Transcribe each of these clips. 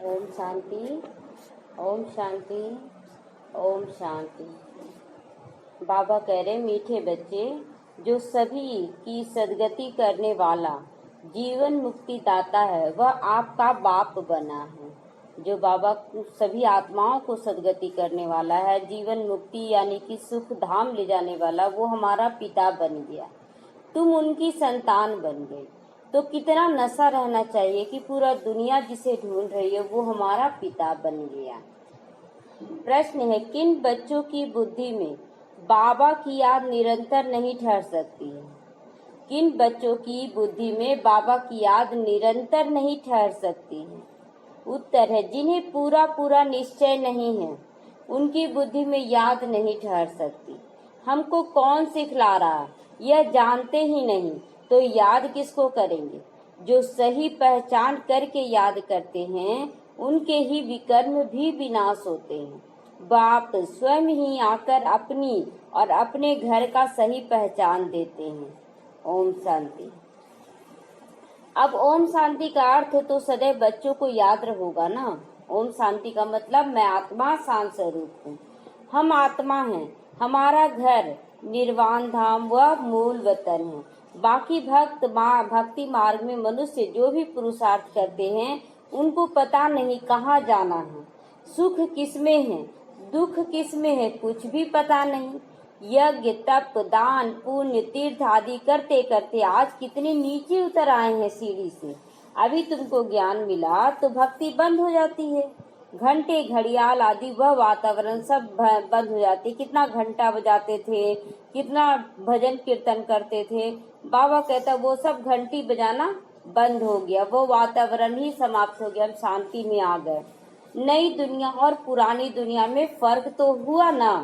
ओम शांति। ओम शांति। ओम शांति। बाबा कह रहे मीठे बच्चे, जो सभी की सदगति करने वाला जीवन मुक्ति दाता है वह आपका बाप बना है। जो बाबा सभी आत्माओं को सदगति करने वाला है, जीवन मुक्ति यानी कि सुख धाम ले जाने वाला, वो हमारा पिता बन गया। तुम उनकी संतान बन गई। तो कितना नशा रहना चाहिए कि पूरा दुनिया जिसे ढूंढ रही है वो हमारा पिता बन गया। प्रश्न है, किन बच्चों की बुद्धि में बाबा की याद निरंतर नहीं ठहर सकती है? किन बच्चों की बुद्धि में बाबा की याद निरंतर नहीं ठहर सकती है? उत्तर है, जिन्हें पूरा पूरा निश्चय नहीं है, उनकी बुद्धि में याद नहीं ठहर सकती। हमको कौन सिखला रहा, यह जानते ही नहीं तो याद किसको करेंगे? जो सही पहचान करके याद करते हैं उनके ही विकर्म भी विनाश होते हैं। बाप स्वयं ही आकर अपनी और अपने घर का सही पहचान देते हैं। ओम शांति। अब ओम शांति का अर्थ तो सदैव बच्चों को याद होगा ना। ओम शांति का मतलब मैं आत्मा शांत स्वरूप हूँ। हम आत्मा हैं, हमारा घर निर्वाण धाम व मूल वतन है। बाकी भक्ति मार्ग में मनुष्य जो भी पुरुषार्थ करते हैं उनको पता नहीं कहाँ जाना है, सुख किसमें है, दुख किसमें है, कुछ भी पता नहीं। यज्ञ तप दान पुण्य तीर्थ आदि करते करते आज कितने नीचे उतर आए हैं सीढ़ी से। अभी तुमको ज्ञान मिला तो भक्ति बंद हो जाती है। घंटे घड़ियाल आदि वह वातावरण सब बंद हो जाती। कितना घंटा बजाते थे, कितना भजन कीर्तन करते थे। बाबा कहता वो सब घंटी बजाना बंद हो गया, वो वातावरण ही समाप्त हो गया, हम शांति में आ गए। नई दुनिया और पुरानी दुनिया में फर्क तो हुआ ना।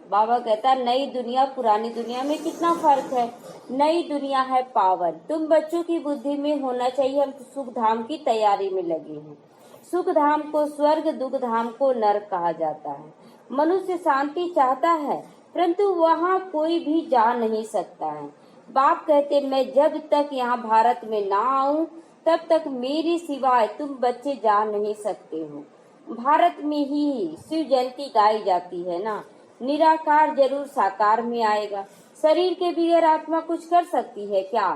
बाबा कहता नई दुनिया पुरानी दुनिया में कितना फर्क है। नई दुनिया है पावन। तुम बच्चों की बुद्धि में होना चाहिए हम सुख धाम की तैयारी में लगे हैं। सुख धाम को स्वर्ग, दुख धाम को नरक कहा जाता है। मनुष्य शांति चाहता है परंतु वहाँ कोई भी जा नहीं सकता है। बाप कहते मैं जब तक यहाँ भारत में ना आऊं तब तक मेरी सिवाय तुम बच्चे जा नहीं सकते हो। भारत में ही शिव जयंती गाई जाती है ना। निराकार जरूर साकार में आएगा। शरीर के बगैर आत्मा कुछ कर सकती है क्या?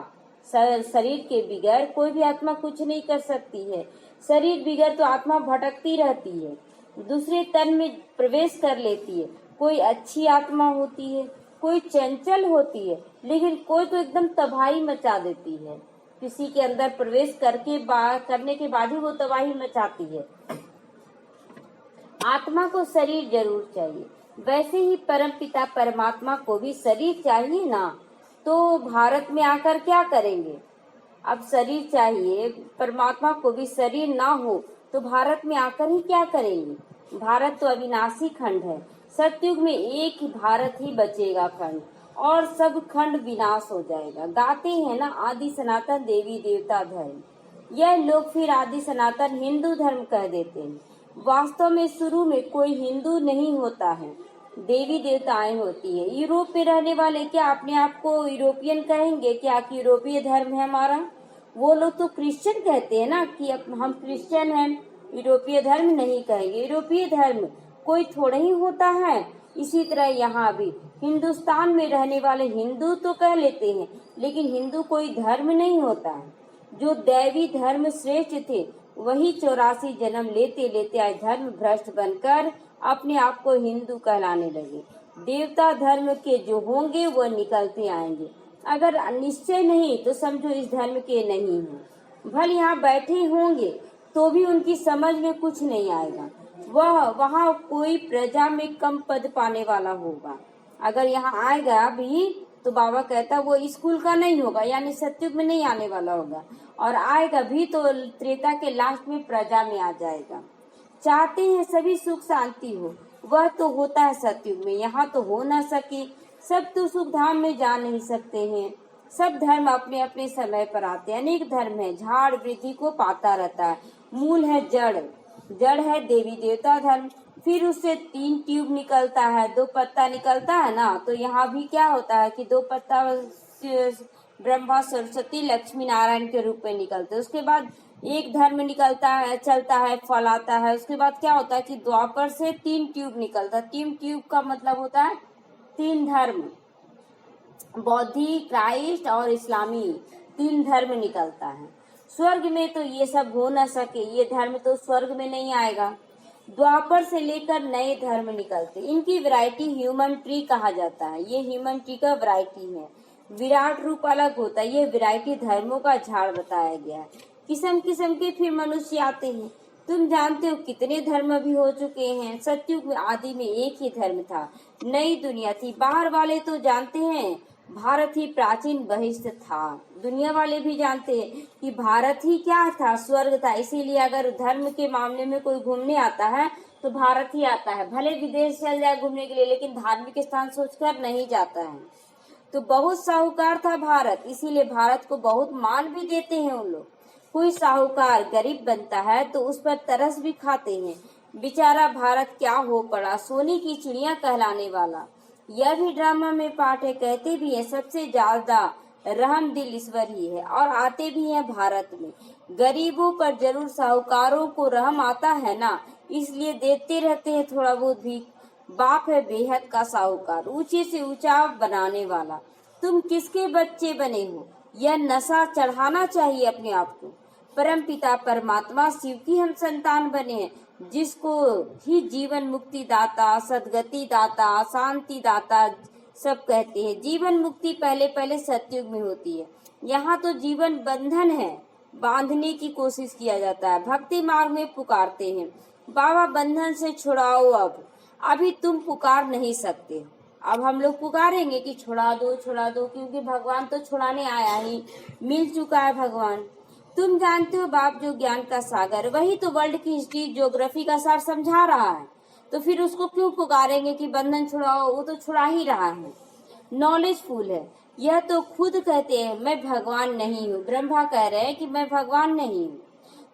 शरीर के बगैर कोई भी आत्मा कुछ नहीं कर सकती है। शरीर बगैर तो आत्मा भटकती रहती है, दूसरे तन में प्रवेश कर लेती है। कोई अच्छी आत्मा होती है, कोई चंचल होती है, लेकिन कोई तो एकदम तबाही मचा देती है। किसी के अंदर प्रवेश करने के बाद ही वो तबाही मचाती है। आत्मा को शरीर जरूर चाहिए, वैसे ही परम पिता परमात्मा को भी शरीर चाहिए ना। तो भारत में आकर क्या करेंगे? अब शरीर चाहिए, परमात्मा को भी शरीर ना हो तो भारत में आकर ही क्या करेंगे? भारत तो अविनाशी खंड है। सतयुग में एक ही भारत ही बचेगा खंड, और सब खंड विनाश हो जाएगा। गाते हैं ना आदि सनातन देवी देवता धर्म, यह लोग फिर आदि सनातन हिंदू धर्म कह देते हैं। वास्तव में शुरू में कोई हिंदू नहीं होता है, देवी देवताएं होती है। यूरोप में रहने वाले क्या अपने आप को यूरोपियन कहेंगे क्या कि यूरोपीय धर्म है हमारा? वो लोग तो क्रिश्चियन कहते हैं ना कि हम क्रिश्चियन हैं, यूरोपीय धर्म नहीं कहेंगे। यूरोपीय धर्म कोई थोड़ा ही होता है। इसी तरह यहाँ भी हिंदुस्तान में रहने वाले हिंदू तो कह लेते हैं, लेकिन हिंदू कोई धर्म नहीं होता है। जो दैवी धर्म श्रेष्ठ थे वही 84 जन्म लेते लेते आज धर्म भ्रष्ट बनकर अपने आप को हिंदू कहलाने लगे। देवता धर्म के जो होंगे वो निकलते आएंगे। अगर निश्चय नहीं तो समझो इस धर्म के नहीं है। भले यहाँ बैठे होंगे तो भी उनकी समझ में कुछ नहीं आएगा। वहाँ कोई प्रजा में कम पद पाने वाला होगा। अगर यहाँ आएगा भी तो बाबा कहता वो स्कूल का नहीं होगा, यानी सतयुग में नहीं आने वाला होगा, और आएगा भी तो त्रेता के लास्ट में प्रजा में आ जाएगा। चाहते हैं सभी सुख शांति हो, वह तो होता है सतयुग में, यहाँ तो हो न सके। सब तो सुख धाम में जा नहीं सकते हैं। सब धर्म अपने अपने समय पर आते हैं। अनेक धर्म है, झाड़ वृद्धि को पाता रहता है। मूल है जड़, जड़ है देवी देवता धर्म। फिर उससे 3 ट्यूब निकलता है, 2 पत्ता निकलता है ना। तो यहाँ भी क्या होता है कि 2 पत्ता ब्रह्मा सरस्वती लक्ष्मी नारायण के रूप में निकलते। उसके बाद एक धर्म निकलता है, चलता है, फल आता है। उसके बाद क्या होता है कि द्वापर से 3 ट्यूब निकलता है। 3 ट्यूब का मतलब होता है 3 धर्म, बौद्धि, क्राइस्ट और इस्लामी, 3 धर्म निकलता है। स्वर्ग में तो ये सब हो न सके, ये धर्म तो स्वर्ग में नहीं आएगा। द्वापर से लेकर नए धर्म निकलते, इनकी वैरायटी ह्यूमन ट्री कहा जाता है। ये ह्यूमन ट्री का वैरायटी है। विराट रूप अलग होता है, ये वैरायटी धर्मों का झाड़ बताया गया है। किस्म किस्म के फिर मनुष्य आते हैं। तुम जानते हो कितने धर्म भी हो चुके हैं। सतयुग में आदि में एक ही धर्म था, नई दुनिया थी। बाहर वाले तो जानते हैं भारत ही प्राचीन बहिष्ठ था। दुनिया वाले भी जानते हैं कि भारत ही क्या था, स्वर्ग था। इसीलिए अगर धर्म के मामले में कोई घूमने आता है तो भारत ही आता है। भले विदेश चल जाए घूमने के लिए, लेकिन धार्मिक स्थान सोचकर नहीं जाता है। तो बहुत साहूकार था भारत, इसीलिए भारत को बहुत मान भी देते हैं उन लोग। कोई साहूकार गरीब बनता है तो उस पर तरस भी खाते हैं। बेचारा भारत क्या हो पड़ा, सोने की चिड़िया कहलाने वाला। यह भी ड्रामा में पाठ है। कहते भी है सबसे ज्यादा रहम दिल ईश्वर ही है, और आते भी हैं भारत में। गरीबों पर जरूर साहूकारों को रहम आता है ना, इसलिए देते रहते हैं थोड़ा बहुत भी। बाप है बेहद का साहूकार, ऊंचे से ऊंचा बनाने वाला। तुम किसके बच्चे बने हो, यह नशा चढ़ाना चाहिए अपने आप को। परम पिता परमात्मा शिव की हम संतान बने हैं, जिसको ही जीवन मुक्ति दाता, सदगति दाता, शांति दाता सब कहते हैं। जीवन मुक्ति पहले पहले सतयुग में होती है। यहाँ तो जीवन बंधन है, बांधने की कोशिश किया जाता है। भक्ति मार्ग में पुकारते हैं, बाबा बंधन से छुड़ाओ। अब अभी तुम पुकार नहीं सकते। अब हम लोग पुकारेंगे कि छुड़ा दो छुड़ा दो, क्योंकि भगवान तो छुड़ाने आया ही, मिल चुका है भगवान। तुम जानते हो बाप जो ज्ञान का सागर, वही तो वर्ल्ड की हिस्ट्री ज्योग्राफी का सार समझा रहा है। तो फिर उसको क्यों पुकारेंगे कि बंधन छुड़ाओ, वो तो छुड़ा ही रहा है। नॉलेजफुल है, यह तो खुद कहते हैं मैं भगवान नहीं हूँ। ब्रह्मा कह रहे हैं कि मैं भगवान नहीं हूँ।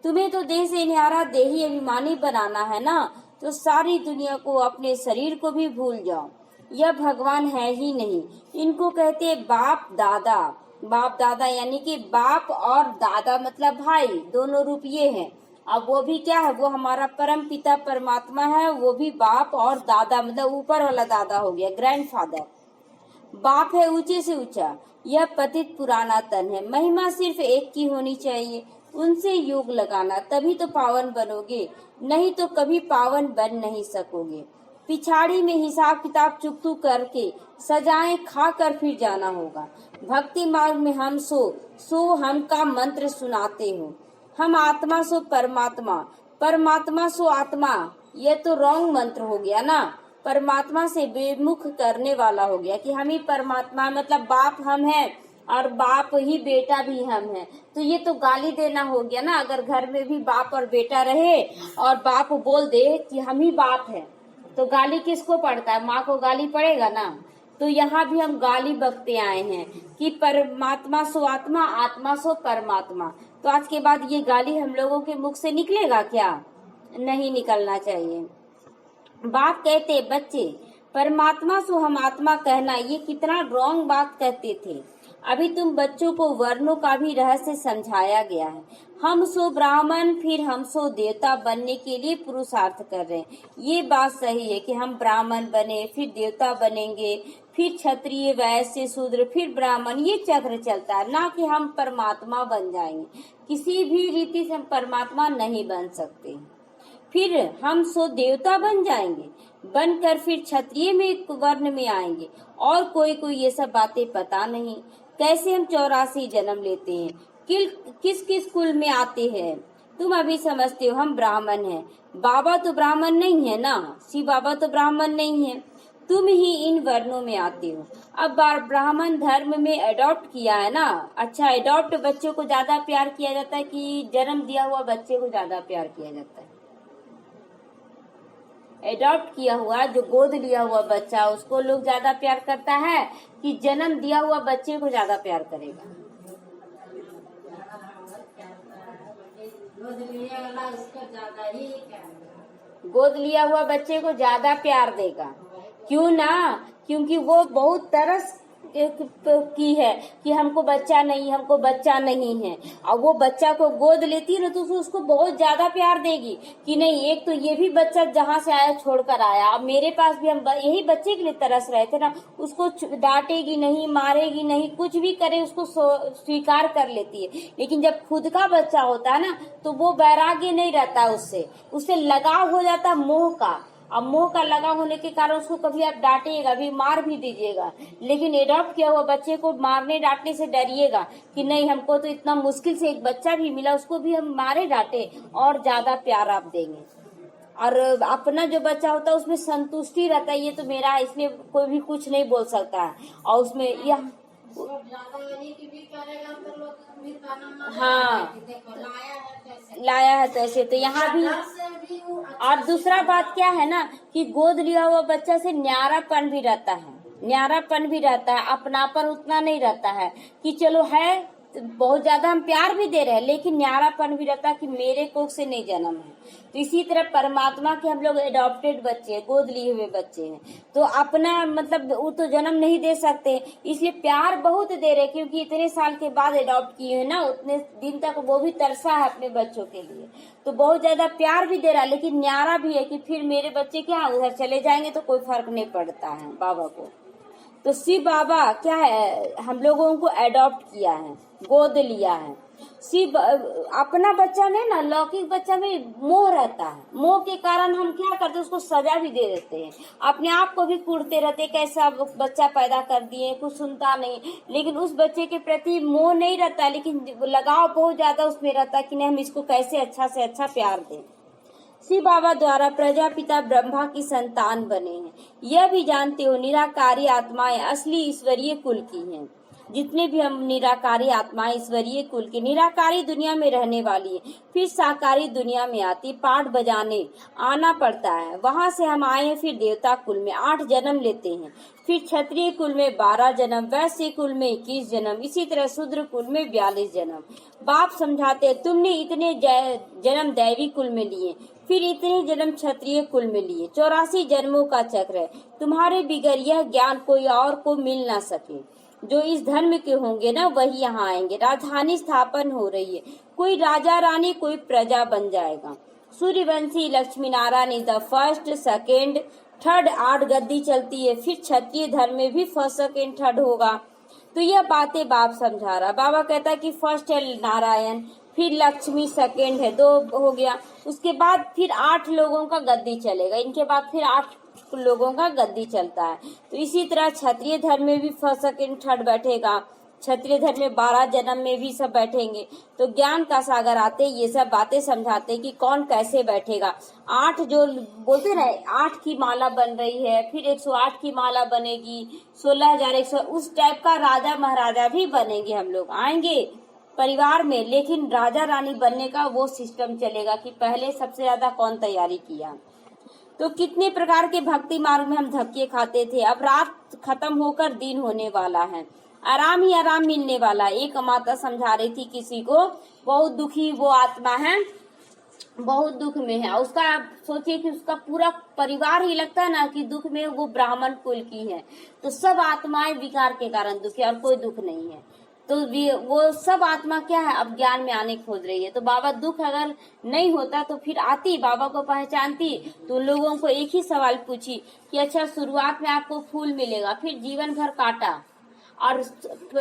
तुम्हें तो देह से न्यारा देही अभिमानी बनाना है ना, तो सारी दुनिया को, अपने शरीर को भी भूल जाओ। यह भगवान है ही नहीं। इनको कहते हैं बाप दादा। बाप दादा यानी कि बाप और दादा मतलब भाई, दोनों रूप ये है। अब वो भी क्या है, वो हमारा परम पिता परमात्मा है, वो भी बाप और दादा मतलब ऊपर वाला दादा हो गया, ग्रैंडफादर। बाप है ऊंचे से ऊंचा, यह पतित पुराना तन है। महिमा सिर्फ एक की होनी चाहिए, उनसे योग लगाना, तभी तो पावन बनोगे, नहीं तो कभी पावन बन नहीं सकोगे। पिछाड़ी में हिसाब किताब चुकतू करके सजाएं खा कर फिर जाना होगा। भक्ति मार्ग में हम सो हम का मंत्र सुनाते हो। हम आत्मा सो परमात्मा, परमात्मा सो आत्मा, ये तो रॉन्ग मंत्र हो गया ना। परमात्मा से बेमुख करने वाला हो गया कि हम ही परमात्मा, मतलब बाप हम हैं और बाप ही बेटा भी हम हैं। तो ये तो गाली देना हो गया ना। अगर घर में भी बाप और बेटा रहे और बाप बोल दे कि हम ही बाप हैं, तो गाली किसको पड़ता है, माँ को गाली पड़ेगा ना। तो यहाँ भी हम गाली बकते आए हैं कि परमात्मा सो आत्मा, आत्मा सो परमात्मा। तो आज के बाद ये गाली हम लोगों के मुख से निकलेगा क्या? नहीं निकलना चाहिए। बाप कहते बच्चे परमात्मा सो हम आत्मा कहना, ये कितना रॉन्ग बात कहते थे। अभी तुम बच्चों को वर्णों का भी रहस्य समझाया गया है। हम सो ब्राह्मण, फिर हम सो देवता बनने के लिए पुरुषार्थ कर रहे हैं। ये बात सही है कि हम ब्राह्मण बने, फिर देवता बनेंगे, फिर क्षत्रिय, वैश्य, शूद्र, फिर ब्राह्मण। ये चक्र चलता है, ना कि हम परमात्मा बन जाएंगे। किसी भी रीति से हम परमात्मा नहीं बन सकते। फिर हम सो देवता बन जाएंगे, बनकर फिर क्षत्रिय में वर्ण में आएंगे। और कोई कोई ये सब बातें पता नहीं। कैसे हम 84 जन्म लेते हैं, किस किस कुल में आते हैं। तुम अभी समझते हो हम ब्राह्मण हैं। बाबा तो ब्राह्मण नहीं है ना, शिव बाबा तो ब्राह्मण नहीं है। तुम ही इन वर्णों में आते हो। अब ब्राह्मण धर्म में अडॉप्ट किया है ना। अच्छा, अडॉप्ट बच्चों को ज्यादा प्यार किया जाता है कि जन्म दिया हुआ बच्चे को ज्यादा प्यार किया जाता है? एडॉप्ट किया हुआ, जो गोद लिया हुआ बच्चा, उसको लोग ज्यादा प्यार करता है कि जन्म दिया हुआ बच्चे को ज्यादा प्यार करेगा? गोद लिया हुआ बच्चे को ज्यादा प्यार देगा। क्यों ना? क्योंकि वो बहुत तरस की है कि हमको बच्चा नहीं है, और वो बच्चा को गोद लेती है ना तो उसको बहुत ज्यादा प्यार देगी कि नहीं, एक तो ये भी बच्चा जहाँ से आया छोड़कर आया, अब मेरे पास भी हम यही बच्चे के लिए तरस रहे थे ना, उसको डांटेगी नहीं, मारेगी नहीं, कुछ भी करे उसको स्वीकार कर लेती है। लेकिन जब खुद का बच्चा होता है ना तो वो वैराग्य नहीं रहता, उससे लगाव हो जाता मोह का। अब मोह का लगा होने के कारण उसको कभी आप डांटिएगा भी, मार भी दीजिएगा, लेकिन एडॉप्ट किया हुआ बच्चे को मारने डांटने से डरिएगा कि नहीं, हमको तो इतना मुश्किल से एक बच्चा भी मिला, उसको भी हम मारे डांटे और ज्यादा प्यार आप देंगे। और अपना जो बच्चा होता है उसमें संतुष्टि रहता है, ये तो मेरा है, इसमें कोई भी कुछ नहीं बोल सकता है। और उसमें यह हाँ लाया है तो ऐसे, तो यहाँ भी। और दूसरा बात क्या है ना कि गोद लिया हुआ बच्चा से न्यारापन भी रहता है, अपनापन उतना नहीं रहता है कि चलो है बहुत ज्यादा हम प्यार भी दे रहे हैं, लेकिन न्यारापन भी रहता है कि मेरे कोख से नहीं जन्म है। तो इसी तरह परमात्मा के हम लोग एडॉप्टेड बच्चे हैं, गोद लिए हुए बच्चे हैं, तो अपना मतलब वो तो जन्म नहीं दे सकते, इसलिए प्यार बहुत दे रहे, क्योंकि इतने साल के बाद एडॉप्ट किए हैं ना, उतने दिन तक वो भी तरसा है अपने बच्चों के लिए, तो बहुत ज्यादा प्यार भी दे रहा है, लेकिन न्यारा भी है कि फिर मेरे बच्चे क्या उधर चले जाएंगे तो कोई फर्क नहीं पड़ता है बाबा को। तो शिव बाबा क्या है, हम लोगों को एडॉप्ट किया है, गोद लिया है। शिव अपना बच्चा नहीं ना, लौकिक बच्चा में मोह रहता है, मोह के कारण हम क्या करते हैं, उसको सजा भी दे देते हैं, अपने आप को भी कूटते रहते, कैसा बच्चा पैदा कर दिए, कुछ सुनता नहीं, लेकिन उस बच्चे के प्रति मोह नहीं रहता, लेकिन लगाव बहुत ज्यादा उसमें रहता है कि नहीं हम इसको कैसे अच्छा से अच्छा प्यार दें। शिव बाबा द्वारा प्रजापिता ब्रह्मा की संतान बने हैं, यह भी जानते हो निराकारी आत्माएं असली ईश्वरीय कुल की हैं। जितने भी हम निराकारी आत्माएं ईश्वरीय कुल की, निराकारी दुनिया में रहने वाली है, फिर साकारी दुनिया में आती, पाठ बजाने आना पड़ता है, वहां से हम आए हैं, फिर देवता कुल में 8 जन्म लेते हैं, फिर क्षत्रिय कुल में 12 जन्म, वैश्य कुल में 21 जन्म, इसी तरह शूद्र कुल में 42 जन्म। बाप समझाते तुमने इतने जन्म दैवी कुल में लिए, फिर इतने जन्म क्षत्रिय कुल में लिए, 84 जन्मों का चक्र है, तुम्हारे बिगड़ यह ज्ञान कोई और को मिल ना सके। जो इस धर्म के होंगे ना वही यहाँ आएंगे। राजधानी स्थापन हो रही है, कोई राजा रानी कोई प्रजा बन जाएगा। Suryavanshi Lakshmi Narayan the first second third 8 गद्दी चलती है, फिर क्षत्रिय धर्म में भी फर्स्ट सेकेंड थर्ड होगा। तो यह बातें बाप समझा रहा। बाबा कहता है कि फर्स्ट है नारायण, फिर लक्ष्मी सेकेंड है 2 हो गया, उसके बाद फिर 8 लोगों का गद्दी चलेगा, इनके बाद फिर 8 लोगों का गद्दी चलता है। तो इसी तरह क्षत्रिय धर्म में भी फर्स्ट सेकेंड थर्ड बैठेगा, क्षत्रिय धर्म में 12 जन्म में भी सब बैठेंगे। तो ज्ञान का सागर आते ये सब बातें समझाते कि कौन कैसे बैठेगा। 8 जो बोलते ना 8 की माला बन रही है, फिर 108 की माला बनेगी, 16,100 उस टाइप का राजा महाराजा भी बनेंगे। हम लोग आएंगे परिवार में, लेकिन राजा रानी बनने का वो सिस्टम चलेगा कि पहले सबसे ज्यादा कौन तैयारी किया। तो कितने प्रकार के भक्ति मार्ग में हम धक्के खाते थे। अब रात खत्म होकर दिन होने वाला है, आराम ही आराम मिलने वाला। एक माता समझा रही थी किसी को, बहुत दुखी वो आत्मा है, बहुत दुख में है, उसका सोचिए कि उसका पूरा परिवार ही लगता है ना कि दुख में, वो ब्राह्मण कुल की है, तो सब आत्माएं विकार के कारण दुखी और कोई दुख नहीं है। तो वो सब आत्मा क्या है, अब ज्ञान में आने खोज रही है। तो बाबा दुख अगर नहीं होता तो फिर आती, बाबा को पहचानती, तो उन लोगों को एक ही सवाल पूछी कि अच्छा शुरुआत में आपको फूल मिलेगा, फिर जीवन भर काटा, और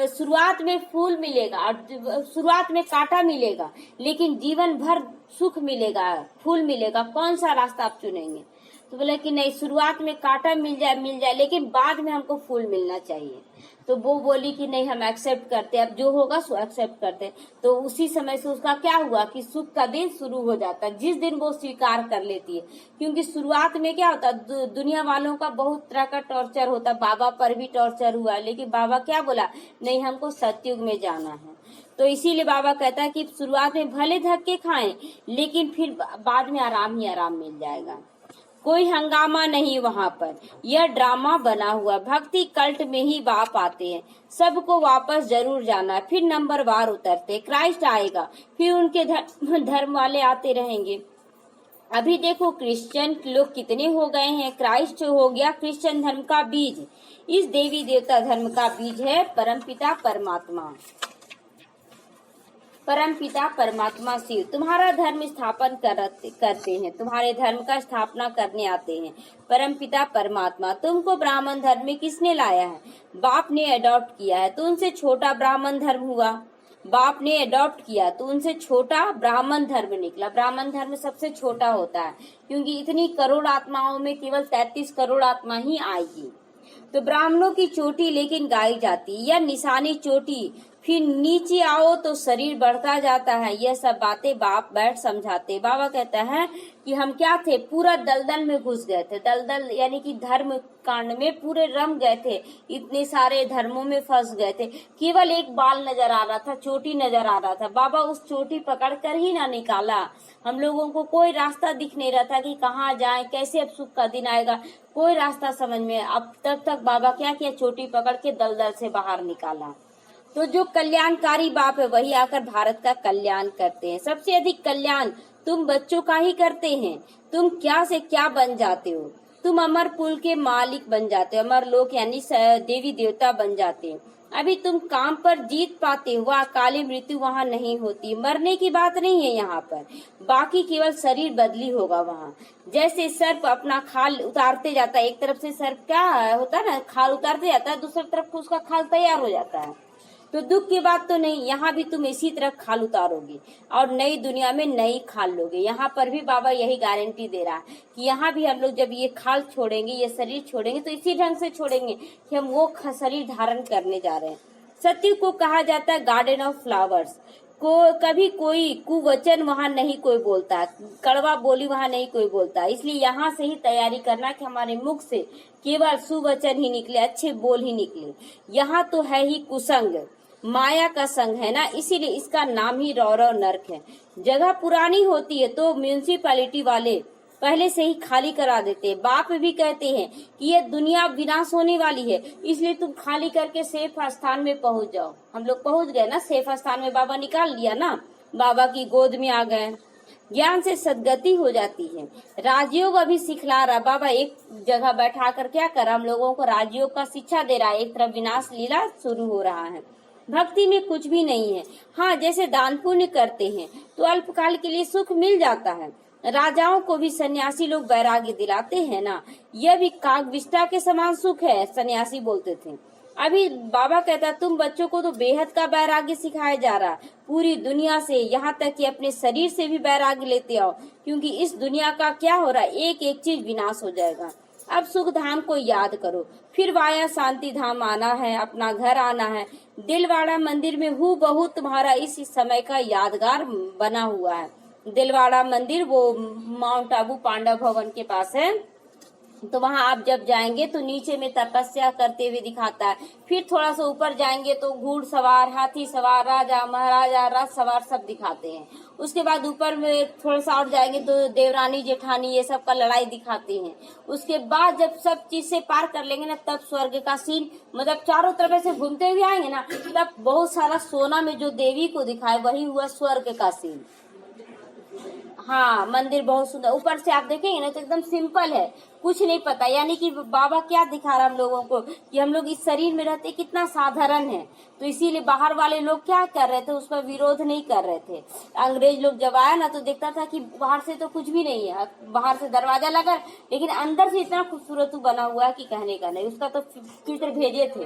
शुरुआत में फूल मिलेगा और शुरुआत में कांटा मिलेगा, लेकिन जीवन भर सुख मिलेगा, फूल मिलेगा, कौन सा रास्ता आप चुनेंगे। तो बोले कि नहीं, शुरुआत में कांटा मिल जाए लेकिन बाद में हमको फूल मिलना चाहिए। तो वो बोली कि नहीं, हम एक्सेप्ट करते, अब जो होगा सो एक्सेप्ट करते। तो उसी समय से उसका क्या हुआ कि सुख का दिन शुरू हो जाता है, जिस दिन वो स्वीकार कर लेती है। क्योंकि शुरुआत में क्या होता, दुनिया वालों का बहुत तरह का टॉर्चर होता, बाबा पर भी टॉर्चर हुआ, लेकिन बाबा क्या बोला, नहीं हमको सतयुग में जाना है। तो इसीलिए बाबा कहता है कि शुरुआत में भले धक्के खाएं, लेकिन फिर बाद में आराम ही आराम मिल जाएगा। कोई हंगामा नहीं वहाँ पर, यह ड्रामा बना हुआ। भक्ति कल्ट में ही बाप आते हैं, सबको वापस जरूर जाना, फिर नंबरवार उतरते। क्राइस्ट आएगा, फिर उनके धर्म वाले आते रहेंगे। अभी देखो क्रिश्चियन लोग कितने हो गए हैं। क्राइस्ट हो गया क्रिश्चियन धर्म का बीज। इस देवी देवता धर्म का बीज है परमपिता परमात्मा। परमपिता परमात्मा शिव तुम्हारा धर्म स्थापन करते हैं, तुम्हारे धर्म का स्थापना करने आते हैं परमपिता परमात्मा। तुमको ब्राह्मण धर्म में किसने लाया है? बाप ने अडॉप्ट किया है, तो उनसे छोटा ब्राह्मण धर्म हुआ। बाप ने अडॉप्ट किया तो उनसे छोटा ब्राह्मण धर्म निकला। ब्राह्मण धर्म सबसे छोटा होता है, क्योंकि इतनी करोड़ आत्माओं में केवल 33 करोड़ आत्मा ही आएगी। तो ब्राह्मणों की चोटी लेकिन गाई जाती, यह निशानी चोटी, फिर नीचे आओ तो शरीर बढ़ता जाता है। यह सब बातें बाप बैठ समझाते। बाबा कहता है कि हम क्या थे, पूरा दलदल में घुस गए थे। दलदल यानी कि धर्म कांड में पूरे रम गए थे, इतने सारे धर्मों में फंस गए थे। केवल एक बाल नजर आ रहा था, चोटी नजर आ रहा था। बाबा उस चोटी पकड़ कर ही ना निकाला। हम लोगों को कोई रास्ता दिख नहीं रहा था कि कहाँ जाए, कैसे अब सुख का दिन आएगा, कोई रास्ता समझ में। अब तब तक बाबा क्या किया, चोटी पकड़ के दलदल से बाहर निकाला। तो जो कल्याणकारी बाप है वही आकर भारत का कल्याण करते हैं। सबसे अधिक कल्याण तुम बच्चों का ही करते हैं। तुम क्या से क्या बन जाते हो, तुम अमर कुल के मालिक बन जाते हो, अमर लोक यानी देवी देवता बन जाते हैं। अभी तुम काम पर जीत पाते हो, वह काली मृत्यु वहाँ नहीं होती। मरने की बात नहीं है यहाँ पर, बाकी केवल शरीर बदली होगा वहाँ। जैसे सर्प अपना खाल उतारते जाता है, एक तरफ से सर्प क्या होता है ना, खाल उतारते जाता है, दूसरी तरफ उसका खाल तैयार हो जाता है। तो दुख की बात तो नहीं, यहाँ भी तुम इसी तरह खाल उतारोगे और नई दुनिया में नई खाल लोगे। यहाँ पर भी बाबा यही गारंटी दे रहा है कि यहाँ भी हम लोग जब ये खाल छोड़ेंगे, ये शरीर छोड़ेंगे, तो इसी ढंग से छोड़ेंगे कि हम वो शरीर धारण करने जा रहे हैं। सत्युग को कहा जाता है गार्डन ऑफ फ्लावर्स। को कभी कोई कुवचन वहाँ नहीं कोई बोलता, कड़वा बोली वहाँ नहीं कोई बोलता। इसलिए यहाँ से ही तैयारी करना कि हमारे मुख से केवल सुवचन ही निकले, अच्छे बोल ही निकले। यहाँ तो है ही कुसंग, माया का संग है ना, इसीलिए इसका नाम ही रौरव नरक है। जगह पुरानी होती है तो म्यूनिसिपैलिटी वाले पहले से ही खाली करा देते हैं। बाप भी कहते हैं कि ये दुनिया विनाश होने वाली है, इसलिए तुम खाली करके सेफ स्थान में पहुंच जाओ। हम लोग पहुंच गए ना सेफ स्थान में, बाबा निकाल लिया ना, बाबा की गोद में आ गए। ज्ञान से सदगति हो जाती है। राजयोग अभी सिखला रहा बाबा, एक जगह बैठा कर क्या कर हम लोगों को राजयोग का शिक्षा दे रहा है। एक तरफ विनाश लीला शुरू हो रहा है। भक्ति में कुछ भी नहीं है। हाँ, जैसे दान पुण्य करते हैं तो अल्पकाल के लिए सुख मिल जाता है। राजाओं को भी सन्यासी लोग वैराग्य दिलाते हैं ना, यह भी कागविष्टा के समान सुख है, सन्यासी बोलते थे। अभी बाबा कहता है तुम बच्चों को तो बेहद का वैराग्य सिखाया जा रहा है, पूरी दुनिया से, यहाँ तक कि अपने शरीर से भी वैराग्य लेते आओ, क्योंकि इस दुनिया का क्या हो रहा है, एक एक चीज विनाश हो जाएगा। अब सुख धाम को याद करो, फिर वाया शांति धाम आना है, अपना घर आना है। दिलवाड़ा मंदिर में हूबहू तुम्हारा इस समय का यादगार बना हुआ है। दिलवाड़ा मंदिर वो माउंट आबू पांडव भवन के पास है। तो वहां आप जब जाएंगे तो नीचे में तपस्या करते हुए दिखाता है, फिर थोड़ा सा ऊपर जाएंगे तो घुड़सवार, हाथी सवार, राजा महाराजा, राज सवार सब दिखाते हैं। उसके बाद ऊपर में थोड़ा सा और जाएंगे तो देवरानी जेठानी ये सब का लड़ाई दिखाते हैं। उसके बाद जब सब चीज से पार कर लेंगे ना, तब स्वर्ग का सीन, मतलब चारों तरफ से घूमते हुए आएंगे ना, तब बहुत सारा सोना में जो देवी को दिखाए वही हुआ स्वर्ग का सीन। हाँ, मंदिर बहुत सुंदर, ऊपर से आप देखेंगे ना तो एकदम सिंपल है, कुछ नहीं पता। यानी कि बाबा क्या दिखा रहा हम लोगों को कि हम लोग इस शरीर में रहते कितना साधारण है। तो इसीलिए बाहर वाले लोग क्या कर रहे थे, उसका विरोध नहीं कर रहे थे। अंग्रेज लोग जब आया ना तो देखता था कि बाहर से तो कुछ भी नहीं है, बाहर से दरवाजा लगा, लेकिन अंदर से इतना खूबसूरत बना हुआ है कि कहने का नहीं। उसका तो चित्र भेजे थे।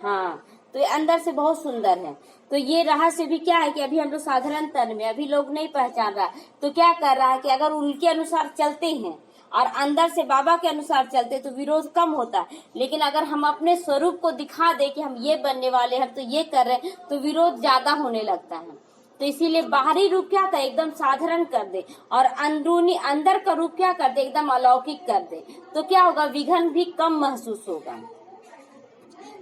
हाँ, तो ये अंदर से बहुत सुंदर है। तो ये रहस्य भी क्या है कि अभी हम लोग साधारण तन में, अभी लोग नहीं पहचान रहा, तो क्या कर रहा है कि अगर उनके अनुसार चलते हैं और अंदर से बाबा के अनुसार चलते तो विरोध कम होता है। लेकिन अगर हम अपने स्वरूप को दिखा दे कि हम ये बनने वाले हैं, तो ये कर रहे हैं, तो विरोध ज्यादा होने लगता है। तो इसीलिए बाहरी रूप क्या करे, एकदम साधारण कर दे, और अंदरूनी अंदर का रूप क्या कर दे, एकदम अलौकिक कर दे। तो क्या होगा, विघ्न भी कम महसूस होगा।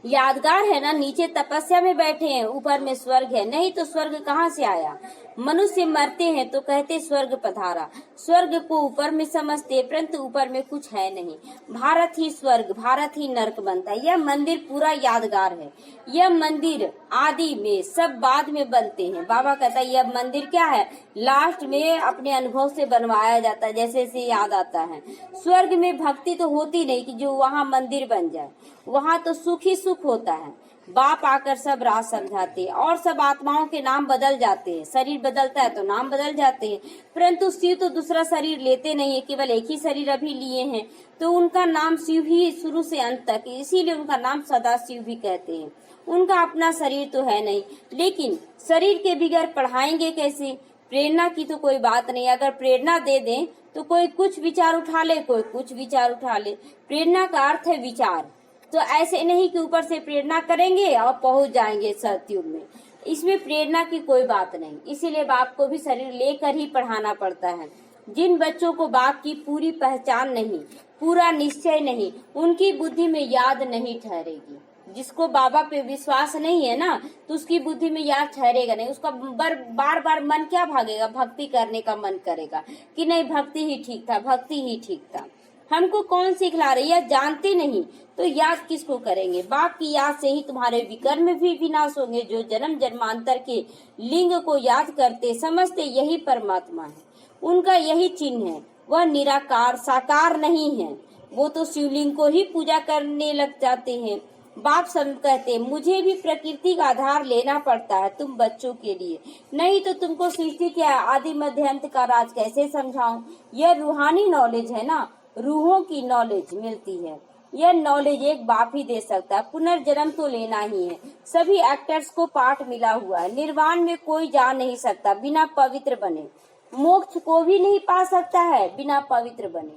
यादगार है ना, नीचे तपस्या में बैठे हैं, ऊपर में स्वर्ग है। नहीं तो स्वर्ग कहाँ से आया, मनुष्य मरते हैं तो कहते स्वर्ग पधारा। स्वर्ग को ऊपर में समझते, परंतु ऊपर में कुछ है नहीं। भारत ही स्वर्ग, भारत ही नरक बनता है। यह मंदिर पूरा यादगार है। यह मंदिर आदि में सब बाद में बनते हैं। बाबा कहता है यह मंदिर क्या है, लास्ट में अपने अनुभव से बनवाया जाता है, जैसे जैसे याद आता है। स्वर्ग में भक्ति तो होती नहीं कि जो वहाँ मंदिर बन जाए। वहाँ तो सुख ही सुख होता है। बाप आकर सब राज समझाते और सब आत्माओं के नाम बदल जाते हैं। शरीर बदलता है तो नाम बदल जाते हैं, परंतु शिव तो दूसरा शरीर लेते नहीं है, केवल एक ही शरीर अभी लिए हैं, तो उनका नाम शिव ही शुरू से अंत तक, इसीलिए उनका नाम सदा शिव भी कहते हैं। उनका अपना शरीर तो है नहीं, लेकिन शरीर के बगैर पढ़ाएंगे कैसे। प्रेरणा की तो कोई बात नहीं, अगर प्रेरणा दे दें तो कोई कुछ विचार उठा ले, कोई कुछ विचार उठा ले। प्रेरणा का अर्थ है विचार। तो ऐसे नहीं कि ऊपर से प्रेरणा करेंगे और पहुंच जाएंगे सतयुग में। इसमें प्रेरणा की कोई बात नहीं, इसीलिए बाप को भी शरीर लेकर ही पढ़ाना पड़ता है। जिन बच्चों को बाप की पूरी पहचान नहीं, पूरा निश्चय नहीं, उनकी बुद्धि में याद नहीं ठहरेगी। जिसको बाबा पे विश्वास नहीं है ना, तो उसकी बुद्धि में याद ठहरेगा नहीं। उसका बार बार मन क्या भागेगा, भक्ति करने का मन करेगा कि नहीं भक्ति ही ठीक था, भक्ति ही ठीक था। हमको कौन सिखला रही है, जानते नहीं तो याद किसको करेंगे। बाप की याद से ही तुम्हारे विकर्म भी विनाश होंगे। जो जन्म जन्मांतर के लिंग को याद करते समझते यही परमात्मा है, उनका यही चिन्ह है। वह निराकार साकार नहीं है, वो तो शिवलिंग को ही पूजा करने लग जाते हैं। बाप सब कहते मुझे भी प्रकृति का आधार लेना पड़ता है तुम बच्चों के लिए, नहीं तो तुमको सृष्टि के आदि मध्य अंत का राज कैसे समझाऊं। यह रूहानी नॉलेज है ना, रूहों की नॉलेज मिलती है। यह नॉलेज एक बाप ही दे सकता है। पुनर्जन्म तो लेना ही है। सभी एक्टर्स को पाठ मिला हुआ है। निर्वाण में कोई जा नहीं सकता बिना पवित्र बने, मोक्ष को भी नहीं पा सकता है बिना पवित्र बने।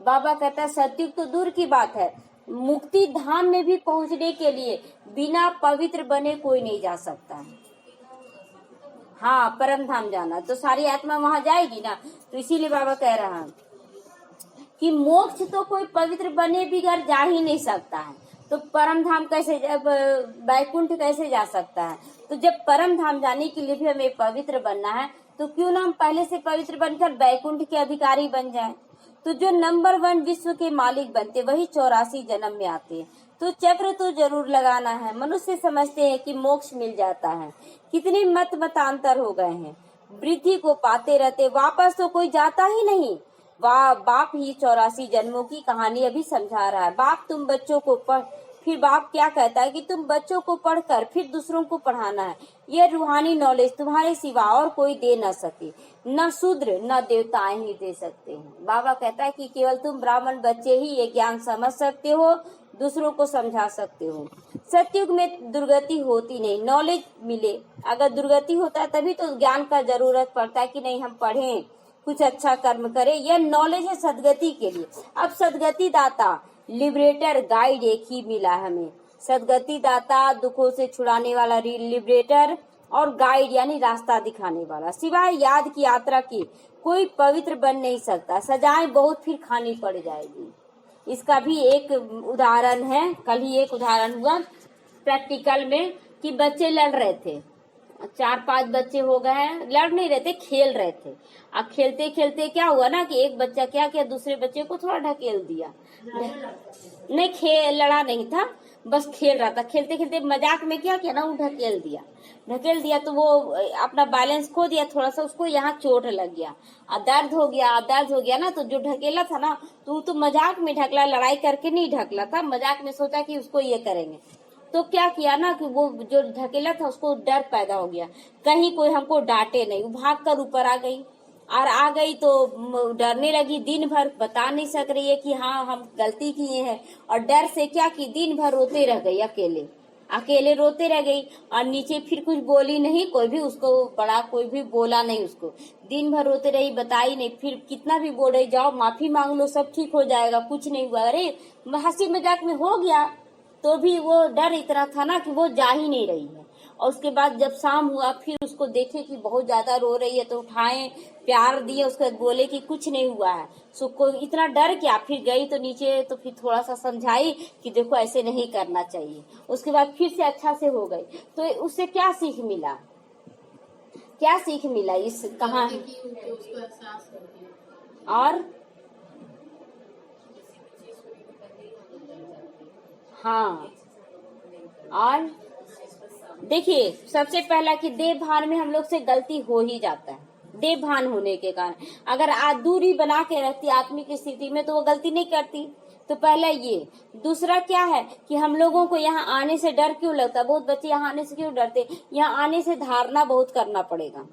बाबा कहता है सतयुग तो दूर की बात है, मुक्ति धाम में भी पहुंचने के लिए बिना पवित्र बने कोई नहीं जा सकता है। हाँ, परम धाम जाना तो सारी आत्मा वहां जाएगी ना, तो इसीलिए बाबा कह रहा है कि मोक्ष तो कोई पवित्र बने बगैर जा ही नहीं सकता है। तो परम धाम कैसे, वैकुंठ कैसे जा सकता है। तो जब परम धाम जाने के लिए भी हमें पवित्र बनना है, तो क्यों ना हम पहले से पवित्र बनकर वैकुंठ के अधिकारी बन जाएं। तो जो नंबर 1 विश्व के मालिक बनते वही 84 जन्म में आते हैं। तो चक्र तो जरूर लगाना है। मनुष्य समझते हैं कि मोक्ष मिल जाता है, कितने मतांतर हो गए हैं। वृद्धि को पाते रहते, वापस तो कोई जाता ही नहीं। बाप ही 84 जन्मों की कहानी अभी समझा रहा है। बाप तुम बच्चों को पढ़, फिर बाप क्या कहता है कि तुम बच्चों को पढ़कर फिर दूसरों को पढ़ाना है। यह रूहानी नॉलेज तुम्हारे सिवा और कोई दे न सके, न शूद्र न देवताएं ही दे सकते हैं। बाबा कहता है कि केवल तुम ब्राह्मण बच्चे ही ये ज्ञान समझ सकते हो, दूसरों को समझा सकते हो। सतयुग में दुर्गति होती नहीं, नॉलेज मिले। अगर दुर्गति होता है तभी तो ज्ञान का जरूरत पड़ता है कि नहीं हम पढ़ें, कुछ अच्छा कर्म करें। यह नॉलेज है सदगति के लिए। अब सदगति दाता, लिबरेटर, गाइड एक ही मिला हमें। सदगति दाता, दुखों से छुड़ाने वाला लिबरेटर, और गाइड यानी रास्ता दिखाने वाला। सिवाय याद की यात्रा की कोई पवित्र बन नहीं सकता। सजाएं बहुत फिर खानी पड़ जाएगी। इसका भी एक उदाहरण है, कल ही एक उदाहरण हुआ प्रैक्टिकल में कि बच्चे लड़ रहे थे। 4-5 बच्चे हो गए हैं, लड़ नहीं रहे थे, खेल रहे थे। अब खेलते खेलते क्या हुआ ना कि एक बच्चा क्या किया, दूसरे बच्चे को थोड़ा ढकेल दिया। नहीं, लड़ा नहीं था, बस खेल रहा था। खेलते खेलते मजाक में क्या किया ना, वो ढकेल दिया तो वो अपना बैलेंस खो दिया थोड़ा सा, उसको यहाँ चोट लग गया और दर्द हो गया ना। तो जो ढकेला था ना, तो मजाक में ढकला, लड़ाई करके नहीं ढकला था, मजाक में सोचा कि उसको ये करेंगे। तो क्या किया ना कि वो जो ढकेला था उसको डर पैदा हो गया, कहीं कोई हमको डांटे नहीं। वो भाग कर ऊपर आ गई तो डरने लगी। दिन भर बता नहीं सक रही है कि हाँ हम गलती किए हैं, और डर से क्या कि दिन भर रोते रह गई, अकेले रोते रह गई। और नीचे फिर कुछ बोली नहीं, कोई भी उसको बड़ा कोई भी बोला नहीं उसको। दिन भर रोते रही, बताई नहीं। फिर कितना भी बोल रही, जाओ माफी मांग लो, सब ठीक हो जाएगा, कुछ नहीं हुआ। अरे हंसी मजाक में हो गया, तो भी वो डर इतना था ना कि वो जा ही नहीं रही है। और उसके बाद जब शाम हुआ, फिर उसको देखे कि बहुत ज्यादा रो रही है, तो उठाए, प्यार दिए, उसको बोले कि कुछ नहीं हुआ है। उसको इतना डर क्या, फिर गई तो नीचे, तो फिर थोड़ा सा समझाई कि देखो ऐसे नहीं करना चाहिए। उसके बाद फिर से अच्छा से हो गई। तो उससे क्या सीख मिला क्या सीख मिला इस कहाँ और हाँ और देखिए सबसे पहला कि देह भान में हम लोग से गलती हो ही जाता है। देह भान होने के कारण अगर दूरी बना के रहती आत्मिक स्थिति में तो वो गलती नहीं करती। तो पहला ये। दूसरा क्या है कि हम लोगों को यहाँ आने से डर क्यों लगता है? बहुत बच्चे यहाँ आने से क्यों डरते? यहाँ आने से धारणा बहुत करना पड़ेगा।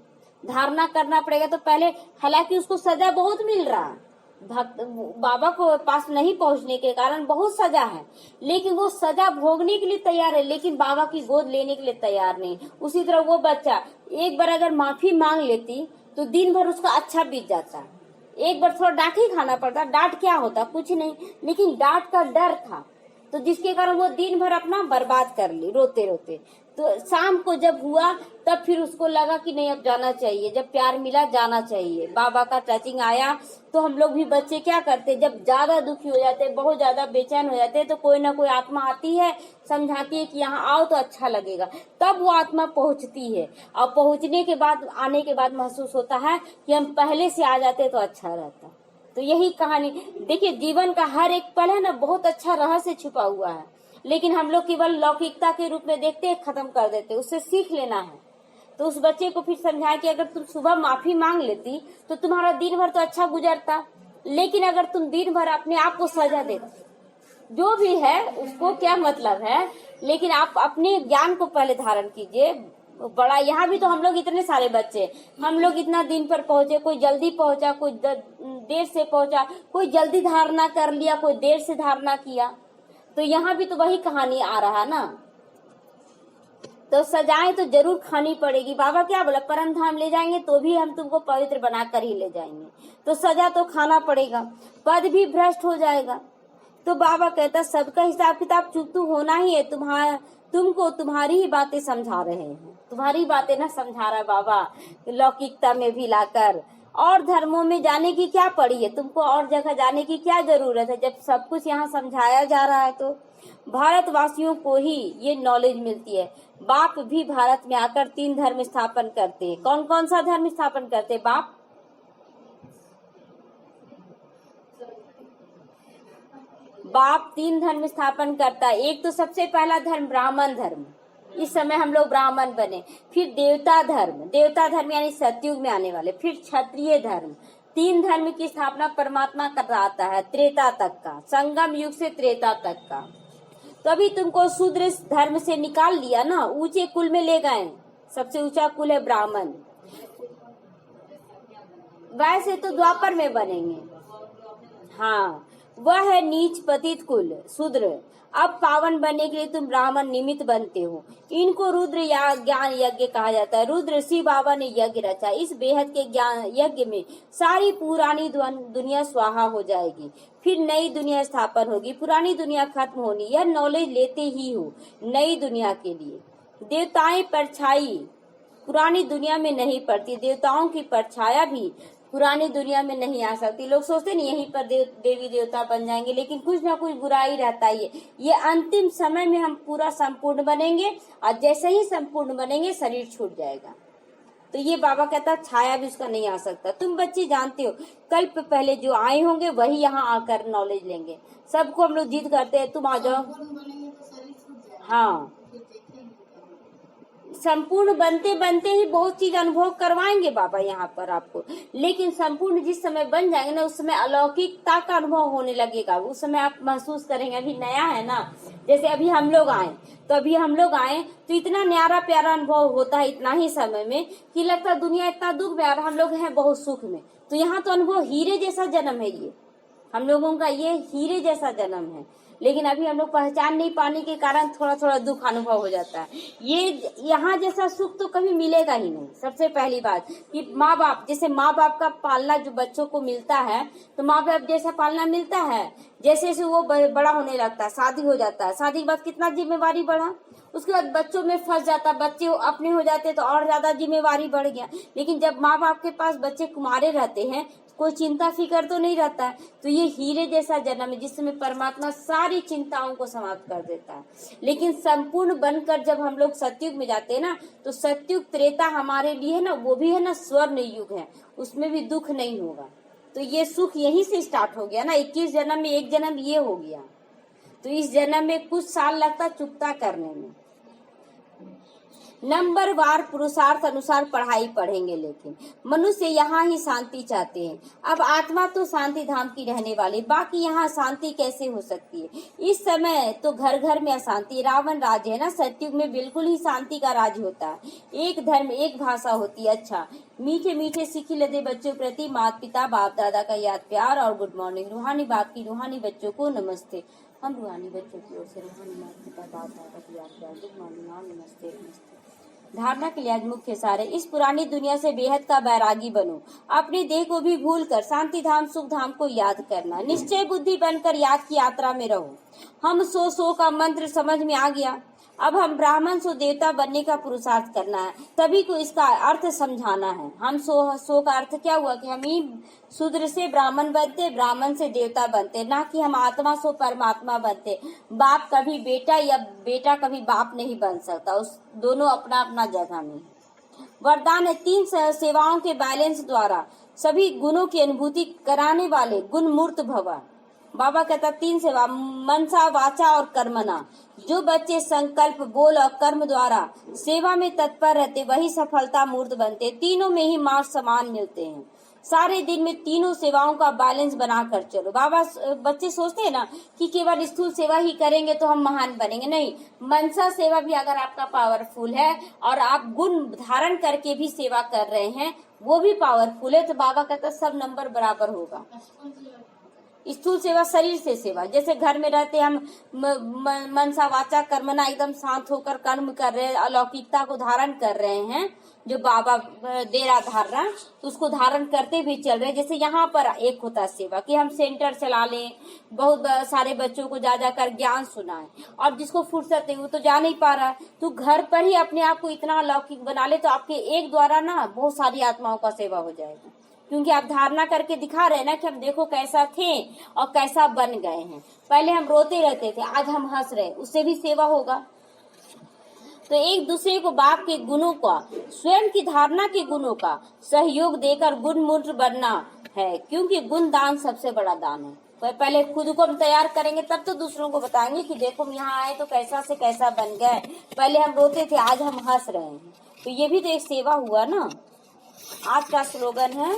धारणा करना पड़ेगा तो पहले, हालांकि उसको सजा बहुत मिल रहा है, भक्त बाबा को पास नहीं पहुंचने के कारण बहुत सजा है, लेकिन वो सजा भोगने के लिए तैयार है, लेकिन बाबा की गोद लेने के लिए तैयार नहीं। उसी तरह वो बच्चा एक बार अगर माफी मांग लेती तो दिन भर उसका अच्छा बीत जाता। एक बार थोड़ा डांट ही खाना पड़ता। डांट क्या होता? कुछ नहीं, लेकिन डांट का डर था, तो जिसके कारण वो दिन भर अपना बर्बाद कर ली रोते रोते। तो शाम को जब हुआ तब फिर उसको लगा कि नहीं अब जाना चाहिए, जब प्यार मिला जाना चाहिए, बाबा का टचिंग आया। तो हम लोग भी बच्चे क्या करते, जब ज्यादा दुखी हो जाते, बहुत ज्यादा बेचैन हो जाते, तो कोई ना कोई आत्मा आती है, समझाती है कि यहाँ आओ तो अच्छा लगेगा। तब वो आत्मा पहुंचती है, और पहुंचने के बाद, आने के बाद महसूस होता है कि हम पहले से आ जाते तो अच्छा रहता। तो यही कहानी। देखिए जीवन का हर एक पल है ना, बहुत अच्छा रहस्य छुपा हुआ है, लेकिन हम लोग केवल लौकिकता के रूप में देखते, खत्म कर देते। उससे सीख लेना है। तो उस बच्चे को फिर समझाया कि अगर तुम सुबह माफी मांग लेती तो तुम्हारा दिन भर तो अच्छा गुजरता, लेकिन अगर तुम दिन भर अपने आप को सजा देती, जो भी है उसको क्या मतलब है, लेकिन आप अपने ज्ञान को पहले धारण कीजिए। बड़ा यहाँ भी तो हम लोग इतने सारे बच्चे, हम लोग इतना दिन पर पहुंचे, कोई जल्दी पहुंचा, कोई देर से पहुंचा, कोई जल्दी धारणा कर लिया, कोई देर से धारणा किया। तो यहाँ भी तो वही कहानी आ रहा ना। तो सजाएं तो जरूर खानी पड़ेगी। बाबा क्या बोला, परम धाम ले जाएंगे तो भी हम तुमको पवित्र बनाकर ही ले जाएंगे, तो सजा तो खाना पड़ेगा, पद भी भ्रष्ट हो जाएगा। तो बाबा कहता सबका हिसाब किताब चुप होना ही है। तुमको तुम्हारी ही बातें समझा रहे हैं, तुम्हारी बातें ना समझा रहा है बाबा, लौकिकता में भी लाकर। और धर्मों में जाने की क्या पड़ी है तुमको, और जगह जाने की क्या जरूरत है, जब सब कुछ यहाँ समझाया जा रहा है। तो भारतवासियों को ही ये नॉलेज मिलती है। बाप भी भारत में आकर 3 धर्म स्थापन करते हैं। कौन कौन सा धर्म स्थापन करते हैं बाप? बाप 3 धर्म स्थापन करता है। एक तो सबसे पहला धर्म ब्राह्मण धर्म, इस समय हम लोग ब्राह्मण बने। फिर देवता धर्म यानी सतयुग में आने वाले। फिर क्षत्रिय धर्म। 3 धर्म की स्थापना परमात्मा कराता है त्रेता तक का, संगम युग से त्रेता तक का। तो अभी तुमको शूद्र धर्म से निकाल लिया ना, ऊंचे कुल में ले गए। सबसे ऊंचा कुल है ब्राह्मण। वैसे तो द्वापर में बनेंगे, हाँ, वह है नीच पतित कुल शूद्र। अब पावन बनने के लिए तुम ब्राह्मण निमित्त बनते हो। इनको रुद्र या ज्ञान यज्ञ कहा जाता है। रुद्र शिव बाबा ने यज्ञ रचा। इस बेहद के ज्ञान यज्ञ में सारी पुरानी दुनिया स्वाहा हो जाएगी, फिर नई दुनिया स्थापन होगी। पुरानी दुनिया खत्म होनी, यह नॉलेज लेते ही हो नई दुनिया के लिए। देवताएं परछाई पुरानी दुनिया में नहीं पड़ती, देवताओं की परछाया भी पुरानी दुनिया में नहीं आ सकती। लोग सोचते नहीं यहीं पर देवी देवता बन जाएंगे, लेकिन कुछ ना कुछ बुराई रहता ही है। ये अंतिम समय में हम पूरा संपूर्ण बनेंगे, और जैसे ही संपूर्ण बनेंगे शरीर छूट जाएगा। तो ये बाबा कहता छाया भी उसका नहीं आ सकता। तुम बच्चे जानते हो कल्प पहले जो आए होंगे वही यहाँ आकर नॉलेज लेंगे। सबको हम लोग जिद करते हैं तुम आ जाओ, हाँ, संपूर्ण बनते बनते ही बहुत चीज अनुभव करवाएंगे बाबा यहाँ पर आपको। लेकिन संपूर्ण जिस समय बन जाएंगे ना, उस समय अलौकिकता का अनुभव होने लगेगा। उस समय आप महसूस करेंगे। अभी नया है ना, जैसे अभी हम लोग आए तो इतना न्यारा प्यारा अनुभव होता है इतना ही समय में कि लगता दुनिया इतना दुख में और हम लोग हैं बहुत सुख में। तो यहाँ तो अनुभव हीरे जैसा जन्म है, ये हम लोगों का ये हीरे जैसा जन्म है। लेकिन अभी हम लोग पहचान नहीं पाने के कारण थोड़ा थोड़ा दुख अनुभव हो जाता है। ये यहाँ जैसा सुख तो कभी मिलेगा ही नहीं। सबसे पहली बात कि माँ बाप, जैसे माँ बाप का पालना जो बच्चों को मिलता है, तो माँ बाप जैसा पालना मिलता है, जैसे जैसे वो बड़ा होने लगता है, शादी हो जाता है, शादी के बाद कितना जिम्मेवारी बढ़ा, उसके बाद बच्चों में फंस जाता, बच्चे अपने हो जाते तो और ज्यादा जिम्मेवारी बढ़ गया। लेकिन जब माँ बाप के पास बच्चे कुमारे रहते हैं, कोई चिंता फिकर तो नहीं रहता है। तो ये हीरे जैसा जन्म है जिसमें परमात्मा सारी चिंताओं को समाप्त कर देता है। लेकिन संपूर्ण बनकर जब हम लोग सतयुग में जाते हैं ना, तो सतयुग त्रेता हमारे लिए है ना, वो भी है ना स्वर्ण युग है, उसमें भी दुख नहीं होगा। तो ये सुख यहीं से स्टार्ट हो गया ना, 21 जन्म में एक जन्म ये हो गया। तो इस जन्म में कुछ साल लगता चुकता करने में। नंबर वार पुरुषार्थ अनुसार पढ़ाई पढ़ेंगे, लेकिन मनुष्य यहाँ ही शांति चाहते हैं। अब आत्मा तो शांति धाम की रहने वाली, बाकी यहाँ शांति कैसे हो सकती है? इस समय तो घर घर में अशांति, रावण राज्य है ना। सतयुग में बिल्कुल ही शांति का राज होता है, एक धर्म एक भाषा होती है। अच्छा, मीठे मीठे सीखी लदे बच्चों प्रति माता पिता बाप दादा का याद प्यार और गुड मॉर्निंग। रूहानी बाप की रूहानी बच्चों को नमस्ते। हम रूहानी बच्चों की ओर से रूहानी माता पिता बाप दादा की याद प्यार गुड मॉर्निंग और नमस्ते नमस्ते। धारणा के लिए आज मुख्य सारे, इस पुरानी दुनिया से बेहद का बैरागी बनो। अपने देह को भी भूल कर शांति धाम सुख धाम को याद करना। निश्चय बुद्धि बनकर याद की यात्रा में रहो। हम सो का मंत्र समझ में आ गया। अब हम ब्राह्मण से देवता बनने का पुरुषार्थ करना है, सभी को इसका अर्थ समझाना है। हम सो का अर्थ क्या हुआ कि हम ही शूद्र से ब्राह्मण बनते, ब्राह्मण से देवता बनते, ना कि हम आत्मा से परमात्मा बनते। बाप कभी बेटा या बेटा कभी बाप नहीं बन सकता, उस दोनों अपना अपना जगह में। वरदान है 3 सेवाओं के बैलेंस द्वारा सभी गुणों की अनुभूति कराने वाले गुण मूर्त भवा। बाबा कहता 3 सेवा, मनसा वाचा और कर्मना। जो बच्चे संकल्प बोल और कर्म द्वारा सेवा में तत्पर रहते वही सफलता मूर्त बनते। तीनों में ही मार्क्स समान मिलते हैं। सारे दिन में तीनों सेवाओं का बैलेंस बनाकर चलो। बाबा बच्चे सोचते हैं ना कि केवल स्थूल सेवा ही करेंगे तो हम महान बनेंगे, नहीं। मनसा सेवा भी अगर आपका पावरफुल है और आप गुण धारण करके भी सेवा कर रहे हैं, वो भी पावरफुल है, तो बाबा कहता सब नंबर बराबर होगा। स्थूल सेवा शरीर से सेवा, जैसे घर में रहते हम मनसा वाचा कर्मना एकदम शांत होकर कर्म कर रहे हैं, अलौकिकता को धारण कर रहे हैं, जो बाबा दे रहा धारणा, तो उसको धारण करते भी चल रहे। जैसे यहाँ पर एक होता सेवा कि हम सेंटर चला लें, बहुत सारे बच्चों को जा जाकर ज्ञान सुनाएं, और जिसको फुर्सत है वो तो जा नहीं पा रहा, तो घर पर ही अपने आप को इतना अलौकिक बना ले, तो आपके एक द्वारा ना बहुत सारी आत्माओं का सेवा हो जाएगा। क्योंकि आप धारणा करके दिखा रहे हैं ना कि हम देखो कैसा थे और कैसा बन गए हैं। पहले हम रोते रहते थे, आज हम हंस रहे, उससे भी सेवा होगा। तो एक दूसरे को बाप के गुणों का, स्वयं की धारणा के गुणों का सहयोग देकर गुण मूर्त बनना है, क्योंकि गुण दान सबसे बड़ा दान है। पहले खुद को हम तैयार करेंगे तब तो दूसरों को बताएंगे कि देखो हम यहाँ आए तो कैसा से कैसा बन गए। पहले हम रोते थे, आज हम हंस रहे हैं, तो ये भी तो एक सेवा हुआ ना। आज का स्लोगन है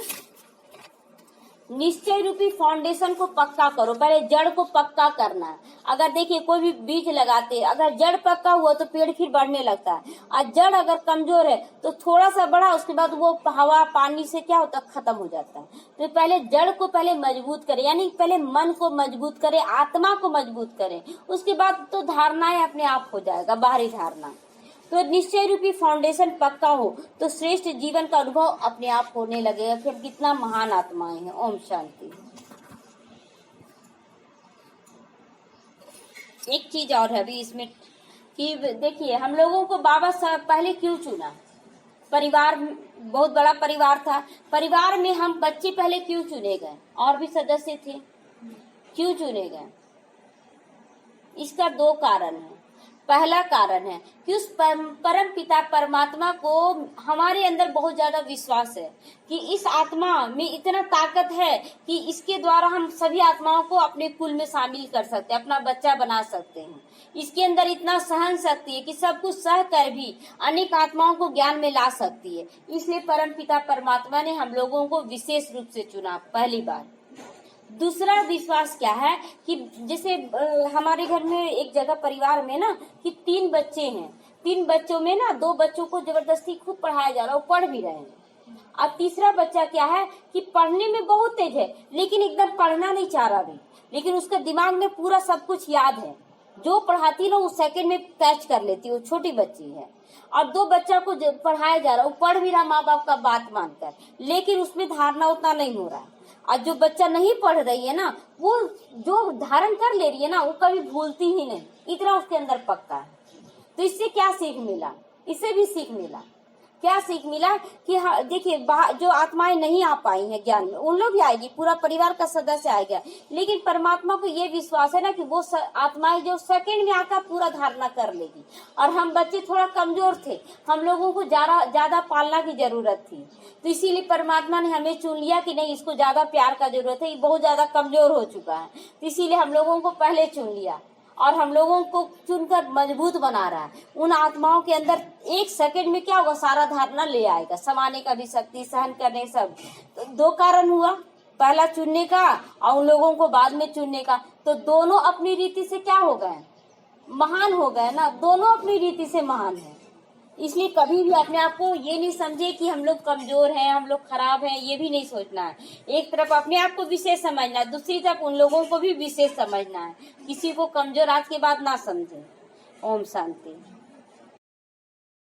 निश्चय रूपी फाउंडेशन को पक्का करो। पहले जड़ को पक्का करना है। अगर देखिए कोई भी बीज लगाते हैं, अगर जड़ पक्का हुआ तो पेड़ फिर बढ़ने लगता है, और जड़ अगर कमजोर है तो थोड़ा सा बढ़ा, उसके बाद वो हवा पानी से क्या होता है, खत्म हो जाता है। तो पहले जड़ को पहले मजबूत करें, यानी पहले मन को मजबूत करें, आत्मा को मजबूत करें, उसके बाद तो धारणाएं अपने आप हो जाएगा, बाहरी धारणा। तो निश्चय रूपी फाउंडेशन पक्का हो तो श्रेष्ठ जीवन का अनुभव अपने आप होने लगेगा कि हम कितना महान आत्माएं हैं। ओम शांति। एक चीज और है अभी इसमें कि देखिए हम लोगों को बाबा साहब पहले क्यों चुना। परिवार बहुत बड़ा परिवार था, परिवार में हम बच्चे पहले क्यों चुने गए, और भी सदस्य थे, क्यों चुने गए? इसका 2 कारण है। पहला कारण है कि उस परम पिता परमात्मा को हमारे अंदर बहुत ज्यादा विश्वास है कि इस आत्मा में इतना ताकत है कि इसके द्वारा हम सभी आत्माओं को अपने कुल में शामिल कर सकते हैं, अपना बच्चा बना सकते हैं। इसके अंदर इतना सहन शक्ति है कि सब कुछ सह कर भी अनेक आत्माओं को ज्ञान में ला सकती है। इसलिए परम पिता परमात्मा ने हम लोगों को विशेष रूप से चुना पहली बार। दूसरा विश्वास क्या है कि जैसे हमारे घर में एक जगह परिवार में ना कि 3 बच्चे हैं, 3 बच्चों में ना 2 बच्चों को जबरदस्ती खुद पढ़ाया जा रहा है, वो पढ़ भी रहे हैं। अब तीसरा बच्चा क्या है कि पढ़ने में बहुत तेज है, लेकिन एकदम पढ़ना नहीं चाह रहा भी, लेकिन उसके दिमाग में पूरा सब कुछ याद है, जो पढ़ाती ना वो सेकंड में कैच कर लेती है, वो छोटी बच्ची है। और 2 बच्चा को पढ़ाया जा रहा है, वो पढ़ भी रहा माँ बाप का बात मानकर, लेकिन उसमें धारणा उतना नहीं हो रहा। और जो बच्चा नहीं पढ़ रही है ना, वो जो धारण कर ले रही है ना, वो कभी भूलती ही नहीं, इतना उसके अंदर पक्का है। तो इससे क्या सीख मिला? इससे भी सीख मिला क्या सीख मिला कि देखिए जो आत्माएं नहीं आ पाई हैं ज्ञान में, उन लोग भी आएगी, पूरा परिवार का सदस्य आएगा, लेकिन परमात्मा को ये विश्वास है ना कि वो आत्माएं जो सेकंड में आकर पूरा धारणा कर लेगी। और हम बच्चे थोड़ा कमजोर थे, हम लोगों को ज्यादा पालना की जरूरत थी, तो इसीलिए परमात्मा ने हमें चुन लिया कि नहीं, इसको ज्यादा प्यार का जरूरत है, ये बहुत ज्यादा कमजोर हो चुका है, तो इसीलिए हम लोगों को पहले चुन लिया और हम लोगों को चुनकर मजबूत बना रहा है। उन आत्माओं के अंदर एक सेकंड में क्या होगा, सारा धारणा ले आएगा, समाने का भी शक्ति, सहन करने सब। तो दो कारण हुआ, पहला चुनने का और उन लोगों को बाद में चुनने का, तो दोनों अपनी रीति से क्या हो गए, महान हो गए ना, दोनों अपनी रीति से महान है। इसलिए कभी भी अपने आप को ये नहीं समझे कि हम लोग कमजोर हैं, हम लोग खराब हैं, ये भी नहीं सोचना है। एक तरफ अपने आप को विशेष समझना है, दूसरी तरफ उन लोगों को भी विशेष समझना है, किसी को कमजोर आज के बाद ना समझे। ओम शांति।